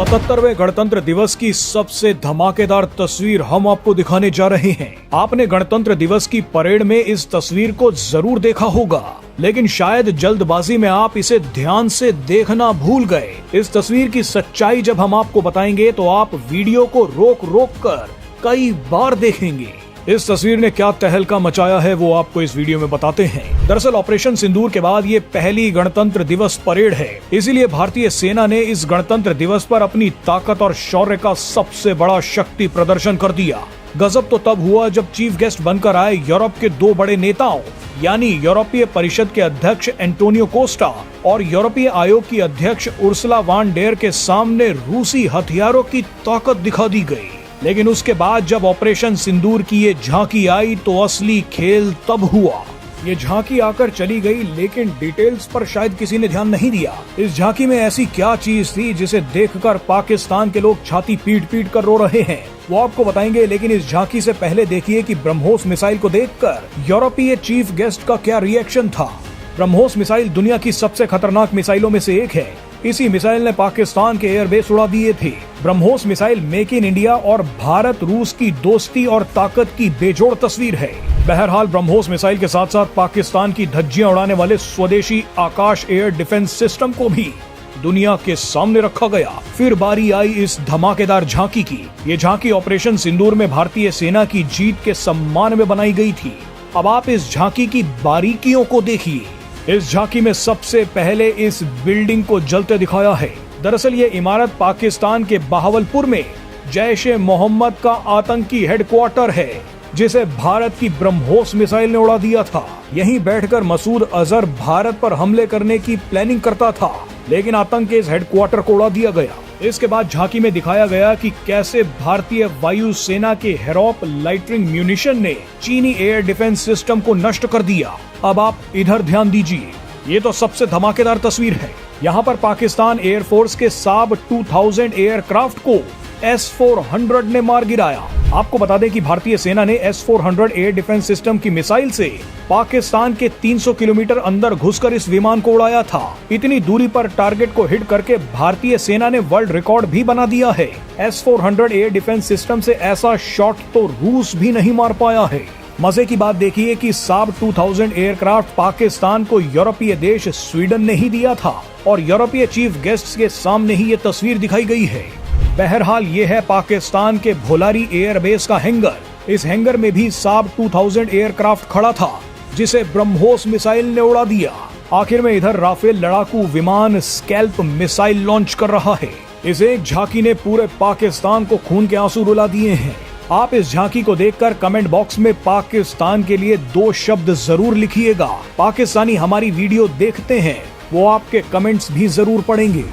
77वें गणतंत्र दिवस की सबसे धमाकेदार तस्वीर हम आपको दिखाने जा रहे हैं। आपने गणतंत्र दिवस की परेड में इस तस्वीर को जरूर देखा होगा, लेकिन शायद जल्दबाजी में आप इसे ध्यान से देखना भूल गए। इस तस्वीर की सच्चाई जब हम आपको बताएंगे तो आप वीडियो को रोक रोक कर कई बार देखेंगे। इस तस्वीर ने क्या तहलका मचाया है वो आपको इस वीडियो में बताते हैं। दरअसल ऑपरेशन सिंदूर के बाद ये पहली गणतंत्र दिवस परेड है, इसीलिए भारतीय सेना ने इस गणतंत्र दिवस पर अपनी ताकत और शौर्य का सबसे बड़ा शक्ति प्रदर्शन कर दिया। गजब तो तब हुआ जब चीफ गेस्ट बनकर आए यूरोप के दो बड़े नेताओं यानी यूरोपीय परिषद के अध्यक्ष एंटोनियो कोस्टा और यूरोपीय आयोग की अध्यक्ष उर्सुला वॉन डेर के सामने रूसी हथियारों की ताकत दिखा दी गई। लेकिन उसके बाद जब ऑपरेशन सिंदूर की ये झांकी आई तो असली खेल तब हुआ। ये झांकी आकर चली गई, लेकिन डिटेल्स पर शायद किसी ने ध्यान नहीं दिया। इस झांकी में ऐसी क्या चीज थी जिसे देखकर पाकिस्तान के लोग छाती पीट पीट कर रो रहे हैं, वो आपको बताएंगे। लेकिन इस झांकी से पहले देखिए कि ब्रह्मोस मिसाइल को देखकर यूरोपीय चीफ गेस्ट का क्या रिएक्शन था। ब्रह्मोस मिसाइल दुनिया की सबसे खतरनाक मिसाइलों में से एक है। इसी मिसाइल ने पाकिस्तान के एयरबेस उड़ा दिए थे। BrahMos missile make in India और भारत रूस की दोस्ती और ताकत की बेजोड़ तस्वीर है। बहरहाल ब्रह्मोस मिसाइल के साथ साथ पाकिस्तान की धज्जियां उड़ाने वाले स्वदेशी आकाश एयर डिफेंस सिस्टम को भी दुनिया के सामने रखा गया। फिर बारी आई इस धमाकेदार झांकी की। ये झांकी ऑपरेशन सिंदूर में भारतीय सेना की जीत के सम्मान में बनाई गई थी। अब आप इस झांकी की बारीकियों को देखिए। इस झांकी में सबसे पहले इस बिल्डिंग को जलते दिखाया है। दरअसल ये इमारत पाकिस्तान के बहावलपुर में जैश-ए-मोहम्मद का आतंकी हेडक्वार्टर है, जिसे भारत की ब्रह्मोस मिसाइल ने उड़ा दिया था। यहीं बैठकर मसूद अजहर भारत पर हमले करने की प्लानिंग करता था, लेकिन आतंक के इस हेडक्वार्टर को उड़ा दिया गया। इसके बाद झांकी में दिखाया गया कि कैसे भारतीय वायु सेना के हेरोप लाइटनिंग म्यूनिशन ने चीनी एयर डिफेंस सिस्टम को नष्ट कर दिया। अब आप इधर ध्यान दीजिए, ये तो सबसे धमाकेदार तस्वीर है। यहाँ पर पाकिस्तान एयरफोर्स के साब 2000 एयरक्राफ्ट को S-400 ने मार गिराया। आपको बता दें कि भारतीय सेना ने S-400 एयर डिफेंस सिस्टम की मिसाइल से पाकिस्तान के 300 किलोमीटर अंदर घुसकर इस विमान को उड़ाया था। इतनी दूरी पर टारगेट को हिट करके भारतीय सेना ने वर्ल्ड रिकॉर्ड भी बना दिया है। S-400 एयर डिफेंस सिस्टम से ऐसा शॉट तो रूस भी नहीं मार पाया है। मजे की बात देखिए कि साब 2000 एयरक्राफ्ट पाकिस्तान को यूरोपीय देश स्वीडन ने ही दिया था और यूरोपीय चीफ गेस्ट के सामने ही ये तस्वीर दिखाई गई है। बहरहाल ये है पाकिस्तान के भोलारी एयरबेस का हैंगर। इस हैंगर में भी साब 2000 एयरक्राफ्ट खड़ा था, जिसे ब्रह्मोस मिसाइल ने उड़ा दिया। आखिर में इधर राफेल लड़ाकू विमान स्कैल्प मिसाइल लॉन्च कर रहा है। इस एक झांकी ने पूरे पाकिस्तान को खून के आंसू रुला दिए हैं। आप इस झांकी को देखकर कमेंट बॉक्स में पाकिस्तान के लिए 2 शब्द जरूर लिखिएगा। पाकिस्तानी हमारी वीडियो देखते हैं, वो आपके कमेंट्स भी जरूर पढ़ेंगे।